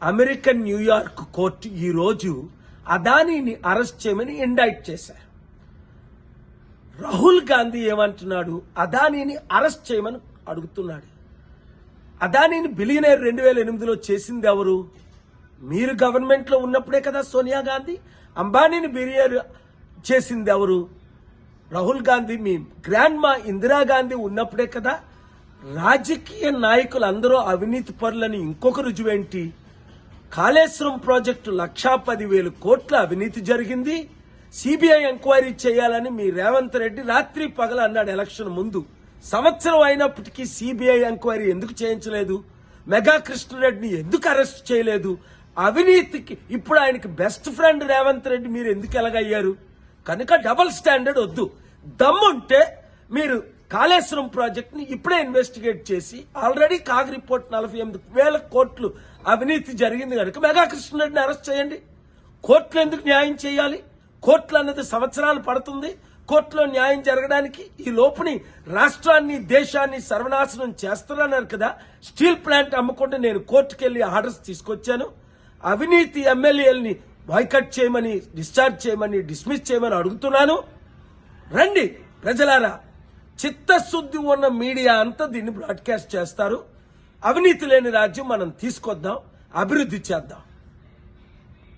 American New York court ఈ రోజు అదానీని arrest చేయమని ఇండైట్ చేశారు. రాహుల్ గాంధీ ఏమంటున్నాడు? అదానీని అరెస్ట్ చేయమని అడుగుతున్నాడు. అదానీని బిలియనర్ 2008లో చేసింది ఎవరు? మీరు గవర్నమెంట్ లో ఉన్నప్పుడే కదా సోనియా గాంధీ. అంబానీని బిలియనర్ చేసింది ఎవరు? రాహుల్ గాంధీ. మీ గ్రాండ్ మా ఇందిరాగాంధీ ఉన్నప్పుడే కదా. రాజకీయ నాయకులు అందరూ అవినీతి పరులని ఇంకొక రుజువేంటి? కాళేశ్వరం ప్రాజెక్టు 1,10,000 కోట్ల అవినీతి జరిగింది. సిబిఐ ఎంక్వైరీ చేయాలని మీ రేవంత్ రెడ్డి రాత్రి పగల అన్నాడు ఎలక్షన్ ముందు. సంవత్సరం అయినప్పటికీ సిబిఐ ఎంక్వైరీ ఎందుకు చేయించలేదు? మెగా కృష్ణారెడ్డిని ఎందుకు అరెస్ట్ చేయలేదు? అవినీతికి ఇప్పుడు ఆయనకి బెస్ట్ ఫ్రెండ్ రేవంత్ రెడ్డి, మీరు ఎందుకు ఎలాగయ్యారు? కనుక డబుల్ స్టాండర్డ్ వద్దు. దమ్ముంటే మీరు కాళేశ్వరం ప్రాజెక్ట్ ని ఇప్పుడే ఇన్వెస్టిగేట్ చేసి, ఆల్రెడీ కాగ్ రిపోర్ట్ 48,000 కోట్లు అవినీతి జరిగింది కనుక మెగా కృష్ణారెడ్డిని అరెస్ట్ చేయండి. కోర్టులో ఎందుకు న్యాయం చేయాలి? కోర్టులు అన్నది సంవత్సరాలు పడుతుంది. కోర్టులో న్యాయం జరగడానికి ఈ లోపుని రాష్ట్రాన్ని దేశాన్ని సర్వనాశనం చేస్తారన్నారు కదా. స్టీల్ ప్లాంట్ అమ్మకుండా నేను కోర్టుకెళ్లి ఆర్డర్స్ తీసుకొచ్చాను. అవినీతి ఎమ్మెల్యేలని బాయ్కట్ చేయమని, డిశ్చార్జ్ చేయమని, డిస్మిస్ చేయమని అడుగుతున్నాను. రండి ప్రజలారా. చిత్తశుద్ధి ఉన్న మీడియా అంతా దీన్ని బ్రాడ్కాస్ట్ చేస్తారు. అవినీతి లేని రాజ్యం మనం తీసుకొద్దాం, అభివృద్ధి చేద్దాం.